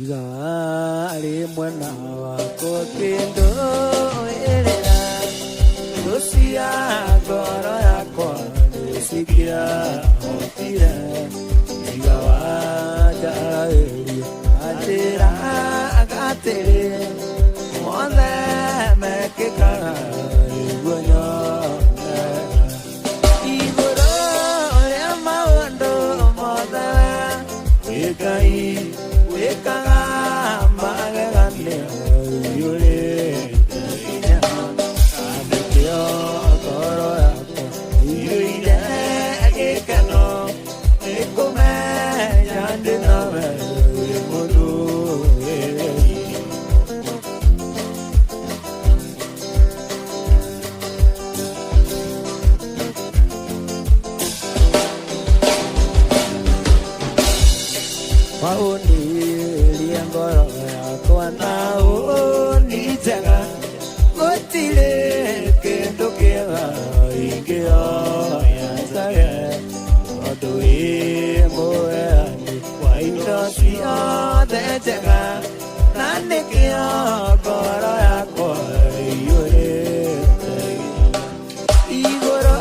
Igari mwena wako kendo erera Lucia goro yakwa nisikia hotira Igawaja eri atira agatere Mwone mekeka igwanyo Igoro lema wando mwone Wekai Wekaga magagane yule ina adekyo koro yako yule ekano ekome yande nawe modu Paundi liangoro yako na unitega Gotile kendo kera ingeo yasaye Odui moeani Waito siyo detega Nanekio koro yako yure Igoro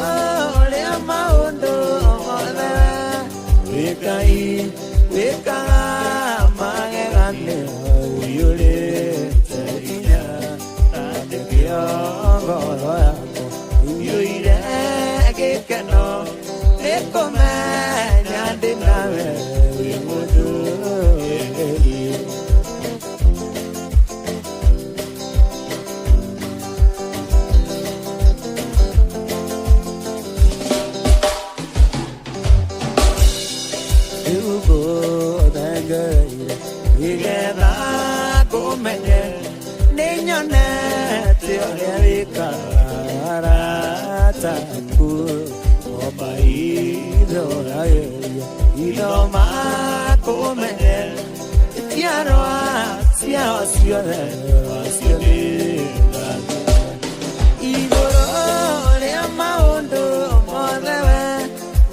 lea maundo mode Wekai Weka magagane yule ina adekyo goro yako yule ekano ekome nyande nawe wimudu Igera kumenye ninyone teorika rataku obairo aye idoma kumenye tiarwa siaosiore asiore igoro le maundo modewe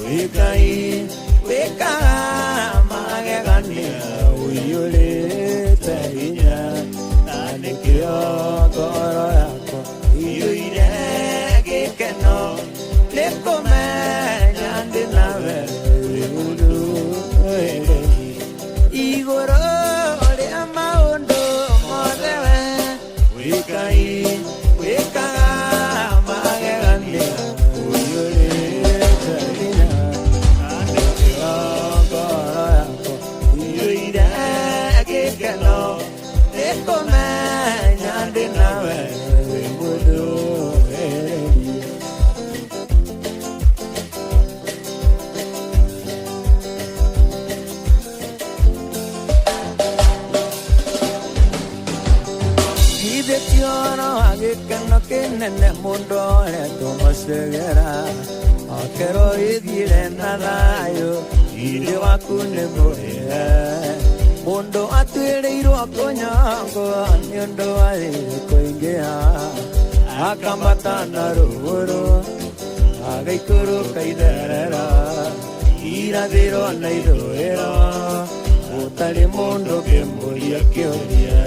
wekai weka magagania uyole tainya anekyo goro yako uyule gekeno lekome nyande nawe ulu igoro le maundo modewe wekai weka magagania uyole tainya anekyo goro yako Kano, ekome nyande nawe wimudu Ide tiono agekano kenene mundo eto masegera Akero idire nadayo ide wakune moe Mundo atuereiro akonyango nyondo ari koingea akambatana ruguru agaikuru kaiderera irathiro naithoera utari mundo kimburia kioria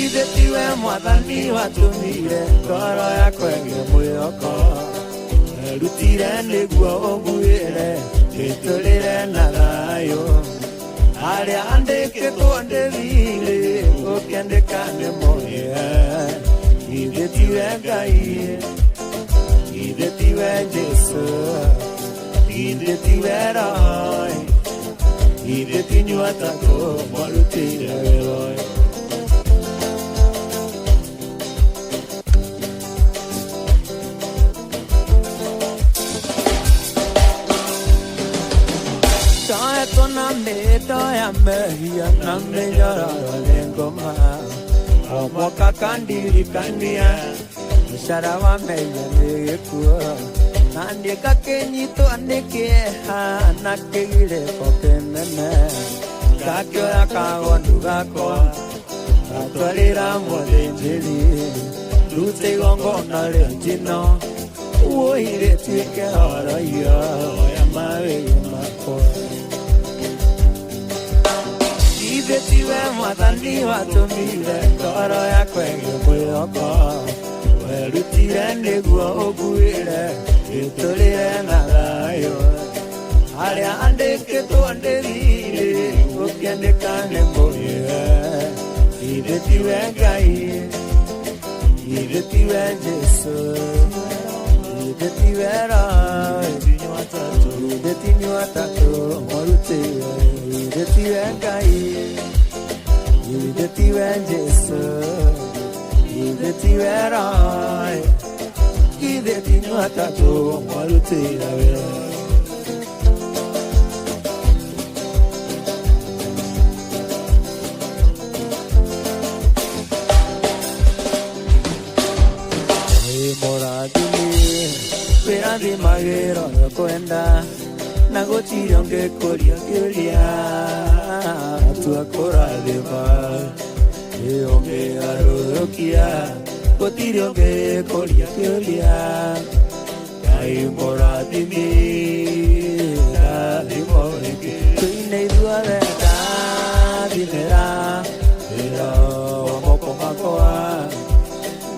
Ithe tiwe mwathani watumire ngoro yakwa ngĩmwĩhoka rutire nĩguo ũnguĩre Tũtũrĩre na thayũ arĩa andĩkĩtwo ndĩthirĩ gũkĩandĩka nĩ moye Ithe tiwe Ngai Ithe tiwe Jesũ Ithe tiwe Roho Ithe tinyuĩ atatũ mwarutĩire wĩra ũyũ Tona me toya mehia na me yara lengoma Omoka kandiri kandia Misharawa meya nekua Nandi kakenyito aneke ha Nakegire kopemene Kakyo ya kagondu gakwa Atwarira mwale njiri Lute gongo na lentino Uohire tuike hara ya Oya mawe yamako Idetiwe mwathani watumire ngoro yakwa ĩgĩkwĩhoka werutire nĩguo ũnguĩre gĩtũrĩre na thayũ harĩa andĩkĩtwo ndĩrire gũkĩandĩka nĩ mũhĩre idetiwe Ngai idetiwe Jesũ idetiwe Roho idetiwe Tatu mũrutĩre idetiwe Ngai idetiwe Jesũ idetiwe Roho idetiwe Tatu mũrutĩre magĩro kwenda na gũtirĩ ũngĩkũria kĩũria tua kũrathima ũngĩgarũrũkia gũtirĩ ũngĩkũria kĩũria Ngai mũrathimi rathimo rĩngĩ twĩne ithuothe ndathimĩra wĩra wa moko makwa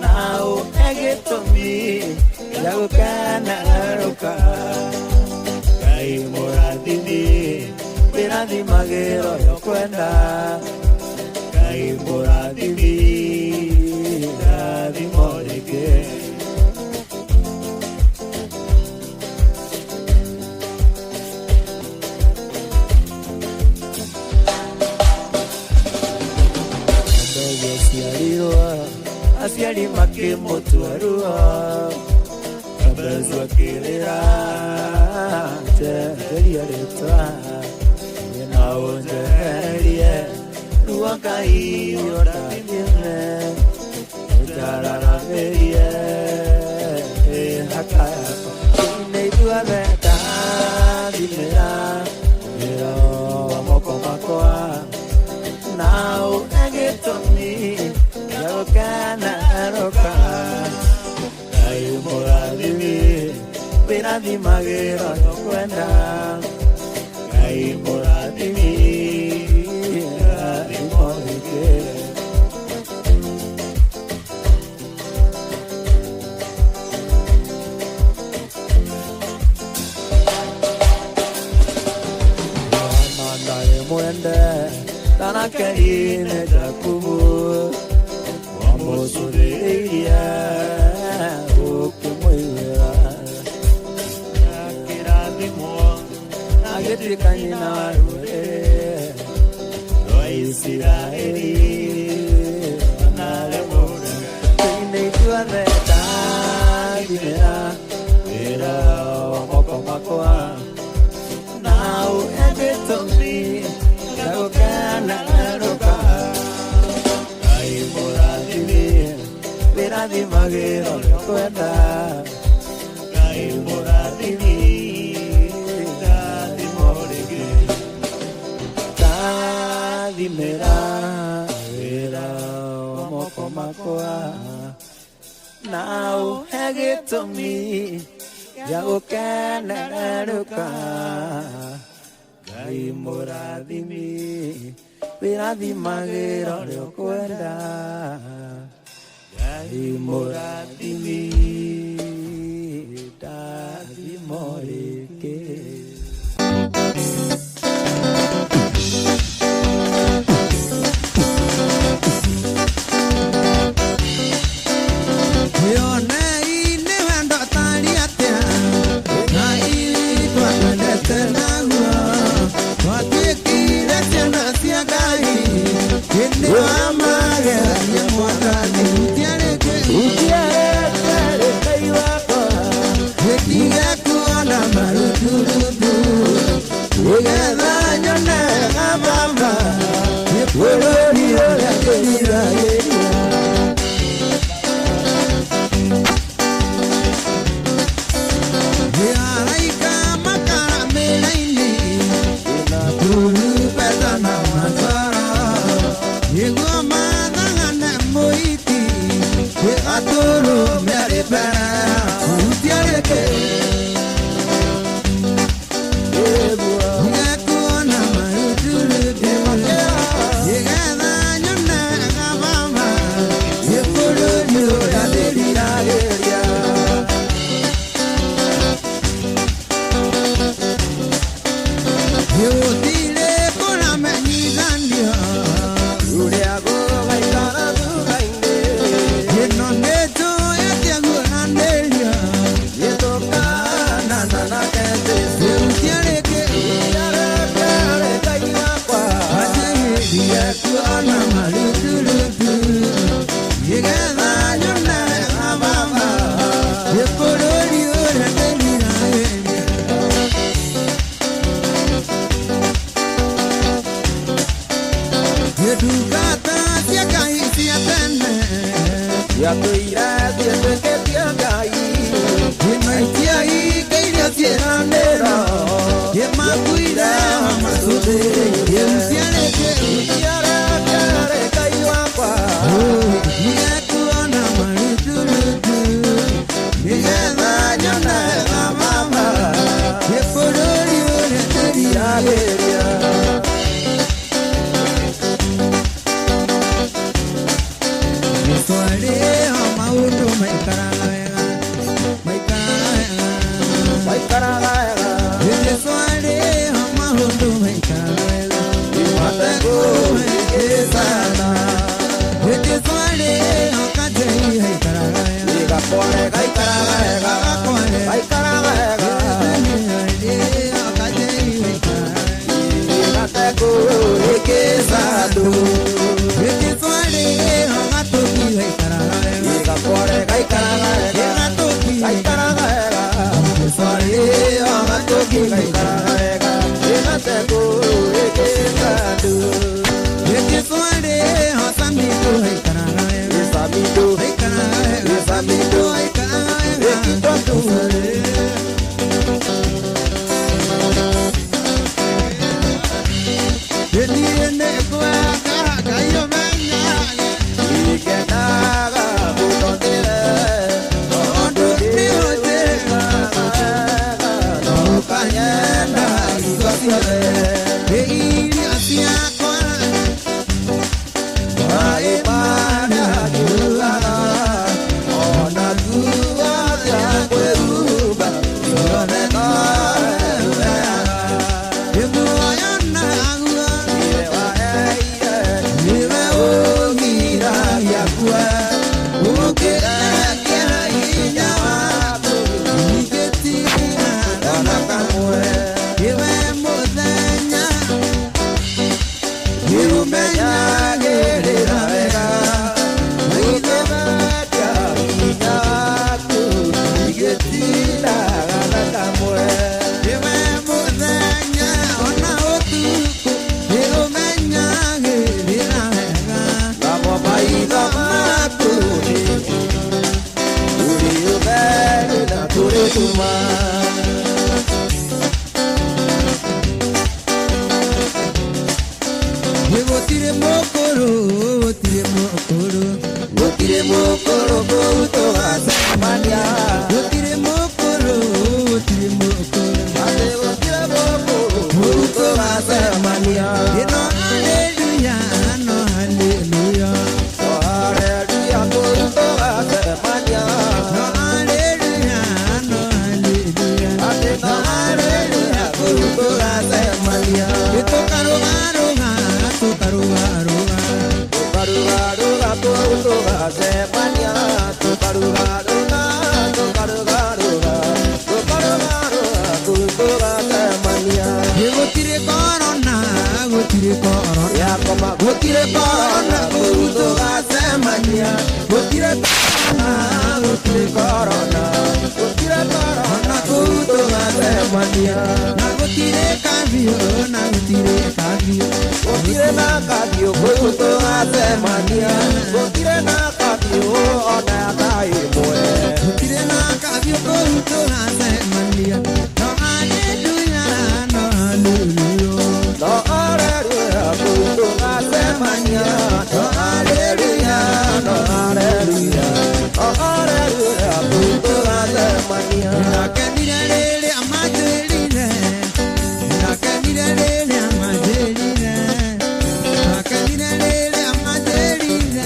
na ũhe gĩtũmi gũkena ruka Ngai mũrathimi wĩrathimagĩra ũrĩa ũkwenda Ngai mũrathimi rathimo rĩngĩ ndege ciarirwo aciari makĩmũtua ruo Bezwa kilera teria leta na onjerie ruaka iora dime tarara verie hakaya nei tua veta dimera ero moko makoa now agetomi yokana roka Ngai mũrathimi wĩrathimagĩra ũrĩa ũkwenda Ngai mũrathimi rathimo rĩngĩ Mwana ndarĩ mwende tanake ine Jakubu wamũcũthĩrĩirie Agĩtuĩkania na rũrĩrĩ rwa Isiraeli onaremũra twĩne ithuothe ndathimĩra wĩra wa moko makwa na ũhe gĩtũmi gĩa gũkena ruka Ngai mũrathimi wĩrathimagĩra ũrĩa ũkwenda Ngai mũrathimi Dimera wĩra wa moko makwa na ũhe gĩtũmi gĩa gũkenerũka Ngai mũrathimi wĩrathimagĩra ũrĩa ũkwenda Ngai mũrathimi ndathimo rĩngĩ Canina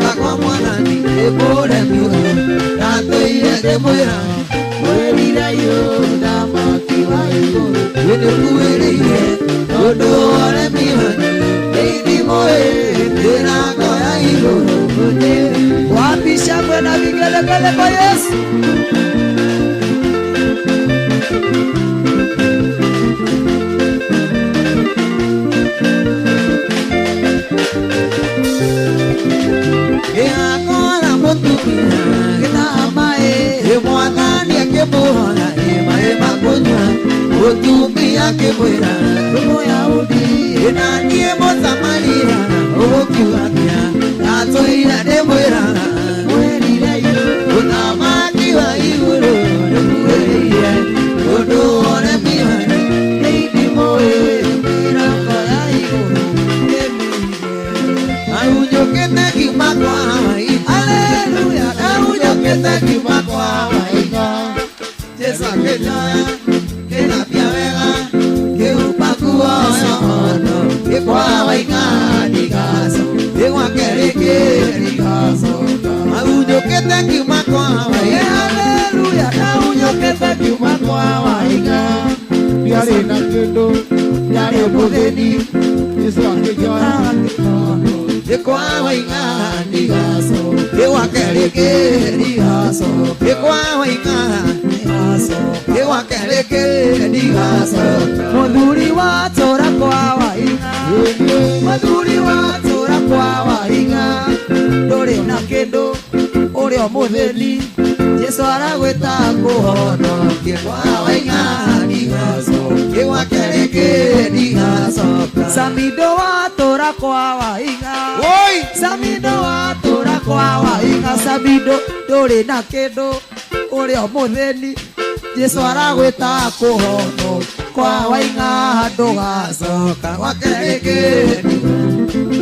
kwa mwanani ebore miura Tatoire de moira Mwelira yuda makiwa iguru Wene kuwelire Odo ore mihani Eidi moe Tena koya iguru Wapisha kwena vigele kele kwa Yesu Otumia kebwera Rumo ya udi Enanie mota maria Okiwamia Atoira debwera Mwerire yu Utamaki wa iuru Mwerire Odo ore miwani Eidi moe Mirako ya iuru Aujo kete kimakwa Aleluya Aujo kete kimakwa Jesa kejaya Kena pia wega Keupakuwa yono Kekwa wainga Nigaso Ewa kereke Nigaso Aujo kete kimakwa Haleluya Aujo kete kimakwa wainga Biare na kendo Biare bodeni Yesu akejoa Kekwa wainga Nigaso Ewa kereke Nigaso Kekwa wainga Ewa kereke Nigaso Mudhuri wa tora kwa wainga Mudhuri wa tora kwa wainga Dore na kendo Ore omutheni Jesu aragweta kuhono Kekwa wainga Nigaso Ewa kereke Nigaso Samido wa tora kwa wainga Samido wa tora kwa wainga Samido Dore na kendo Ore omutheni Jesu aragweta kuhono kwa wainga ndugacoka wakereke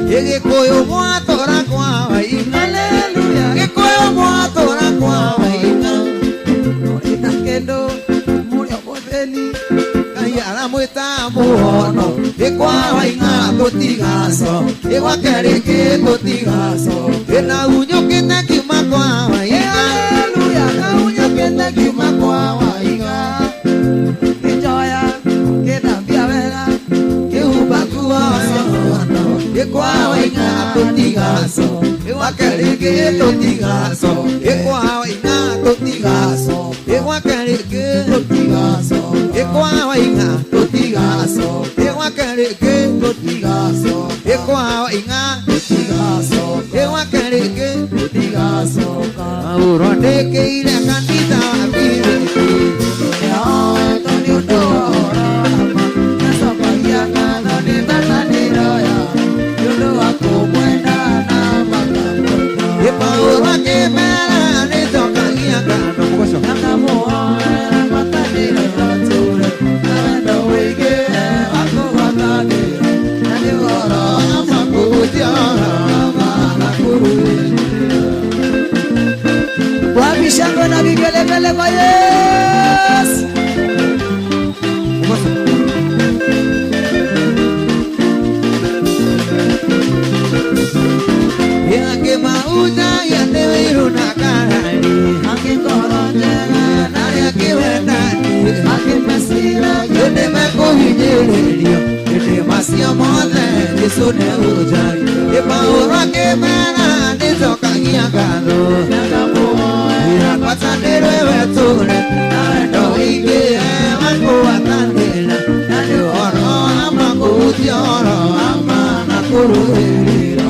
Gikuyu mwatora kwa wainga Haleluya Gikuyu mwatora kwa wainga Ina kendo muri omutheni Ngai aramwita muhono Gikwa wainga tutigaco Gwakereke tutigaco Ina unyukite kiuma kwa wainga Haleluya Unyukite kiuma kwa wainga Kijoya Kinambia wega Kiupakuwa yono Gikwa wainga tutigaco Gwakereke tutigaco Gikwa wainga tutigaco Gwakereke tutigaco Gikwa wainga tutigaco Gwakereke tutigaco Gikwa wainga tutigaco Gwakereke tutigaco Maurondeke ile kanisa wapire Yao toni udora Nasapagia kana nitananiroya Yudu wako mwenda na makamota Ipaura kemera nitokagia kano mkosho Nanga muoera mataniro rature Narendo wige wako wataniro Nani woro ama kutiara Ama nakuruwe Wabishango na vigelegele kwa Yesu Yake mauja ya newiru na karani Haki koronjega na yake wendani Haki mesira yone meko hijirilio Yone masio mode jisune ujari Yepa urake mena nizokangia kando Nanga muoe Patanero wetune Narendo wige Wangu watandela Nani oro ama kuti oro ama nakuruhirira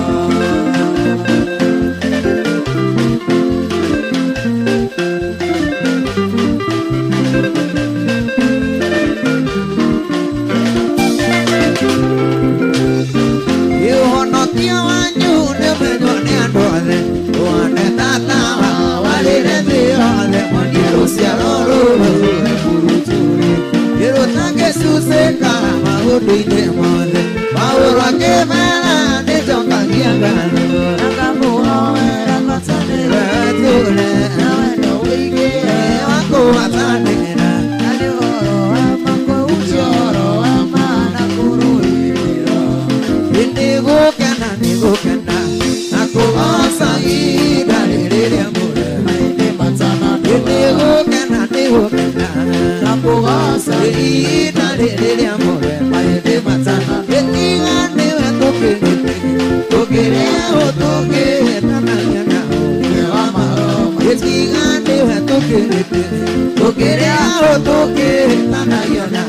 wo kana na kugosa ina lele amore maende matana etinga ne toke tokere o toke tana yana ya maro etinga ne toke tokere o toke tana yana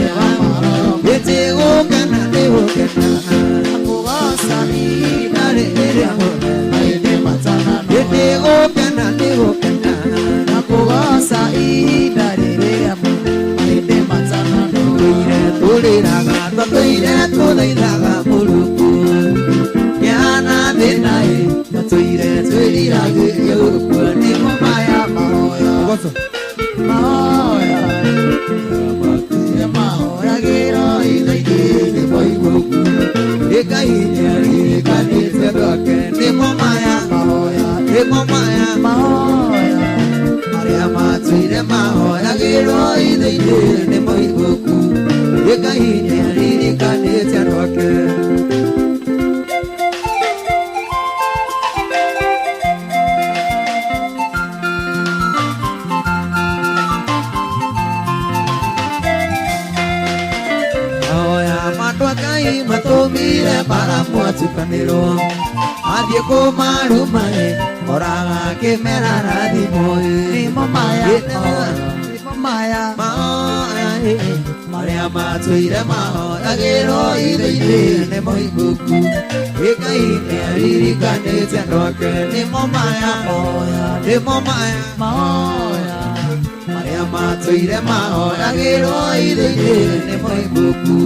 ya maro etego kana ne wo kana na kugosa ina lele amore maende matana etego kana ne wo kana na kugosa ina lele amore maende matana tuliraga tuliraga muluku yana denae tuliraga yoku ni maya mahoya mahoya mahoya gero idai boiboku ekai nyari kanise doke ni maya mahoya ni maya mahoya Maria matire mahoya gero idai ni boiboku ekai nyari kanise doke matomire para mwatukaniro adie ko marumae oraga ke merara di moi ni maya Maria matuire maho agero ide ne moi buku ekai ne ariri kane tanoke ni maya ni maya Maria matuire maho agero ide ne moi buku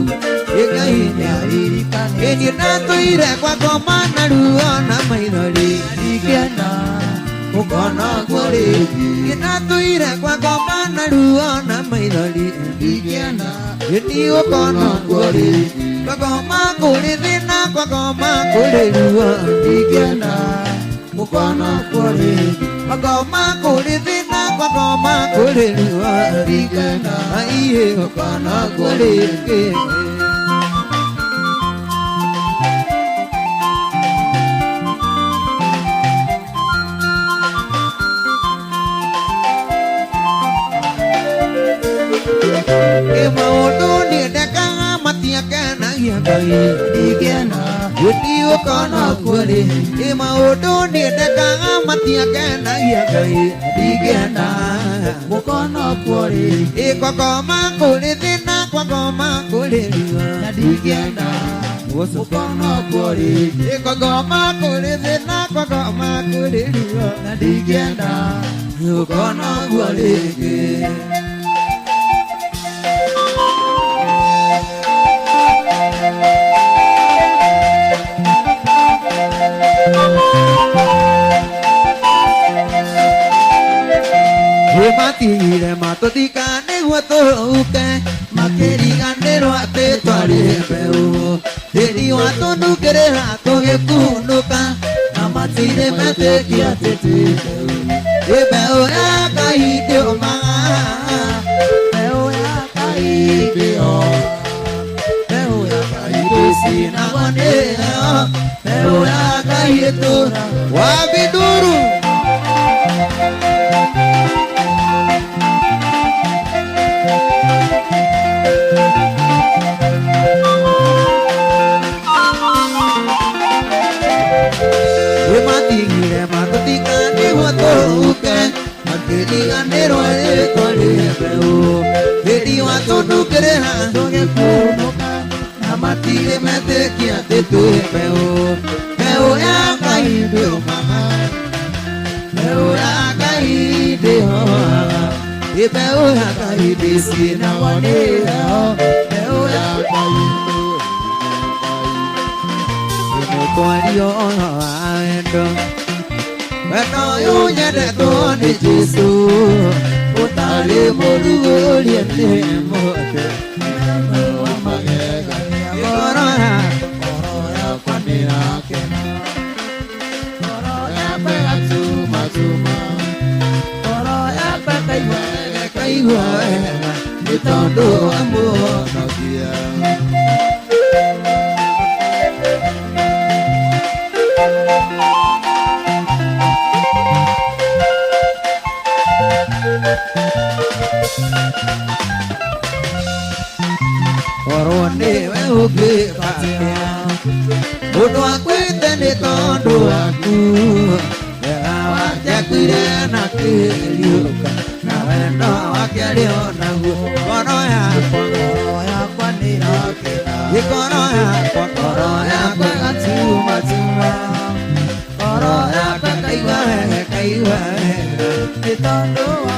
ekai ne ariri kane ni natuire kwa komana ruona mairori digena ukona kwori inatuire kwa komana ruona mairori digena ni ukona kwori kwa koma kuri dina kwa koma kuri ruona digena ukona kwori kwa koma kuri dina kwa koma kuri ruona digena aiye ukona kwori Maudoni deka matia kana yagai digena yudi okana kwale maudoni deka matia kana yagai digena okana kwale kokoma kule dina kokoma kule na digena okana kwale kokoma kule dina kokoma kule na digena okana kwale Matire matotika ne watoke makeri ganero ate tware peu deri wato nukere hato ekunuka amatire mate kiate te peu ya kai de oma peu ya kai de o peu ya kai de sina wane peu ya kai de wa biduru Ganero e tole peu Dedi wato nukere ha doge kunoka Amatire mete kia te tu peu Peu ya kai de mama Peu ya kai de ho E peu ya kai de sina wane ho Peu ya kai de Koario aendo Bueno, yo ya de todo de Jesús, otale morugo liente mote. Corona, corona panera kena, corona pega tuma tuma, corona pega kaiwa, itondo amor nakia. ũngĩbatia mũndũ akwĩte nĩ tondũ waku wega wake akwire na kĩriũka na wendo wake arĩ o naguo ngoro yakwa nĩ ĩrokĩra ngoro yakwa ĩgatumatuma ngoro yakwa kaigua wega nĩ tondũ wa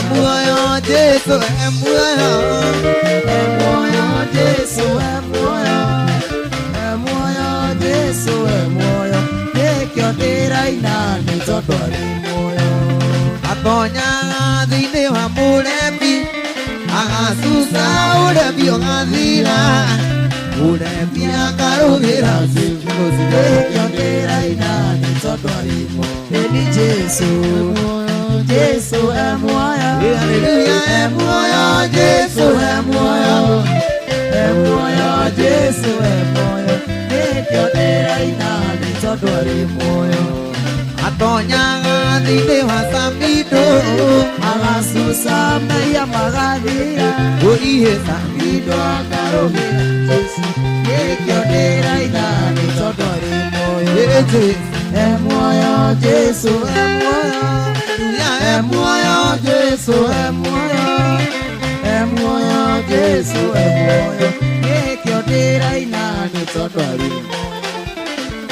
muoyo Jesũ muoyo Jesũ Jesũ muoyo nĩkĩo ndĩraina nĩ tondũ arĩ muoyo atonyaga thĩinĩ wa mũrembi agacuca ũrembi ũgathira mũrembi akarũgĩra nĩkĩo ndĩraina nĩ tondũ arĩ muoyo nĩ Jesũ Jesũ muoyo haleluya muoyo Jesũ muoyo Jesũ muoyo nĩkĩo ndĩraina nĩ tondũ arĩ muoyo atonyaga thĩinĩ wa Samindo agacuca mehia magathira ũrihe Samindo akarũgĩra Jesũ nĩkĩo ndĩraina nĩ tondũ arĩ muoyo muoyo Jesũ muoyo muoyo Jesũ muoyo Jesũ muoyo nĩkĩo ndĩraina nĩ tondũ arĩ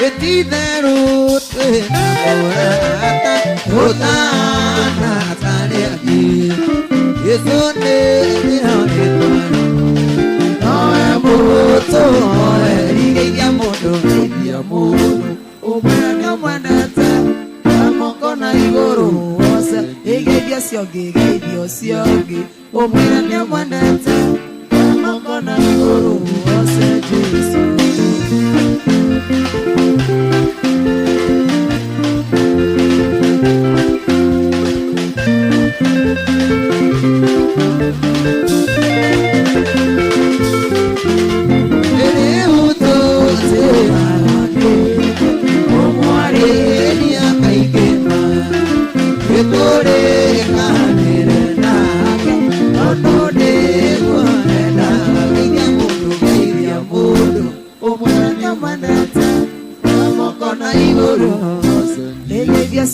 ititherũ twĩna mũrata ũtana tarĩ angĩ Jesũ nĩrĩonetwo nowe mũtũoe rigĩithia mũndũ geithia mũndũ ũmwĩra nĩũmwendete moko na igũrũ wose igĩithia cio ngĩ geithia ũcio ũngĩ ũmwĩra nĩũmwendete moko na igũrũ wose Jesũ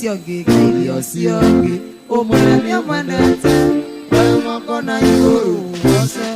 ciongi geithio ciongi umwene nĩũmwendete moko na igũrũ wose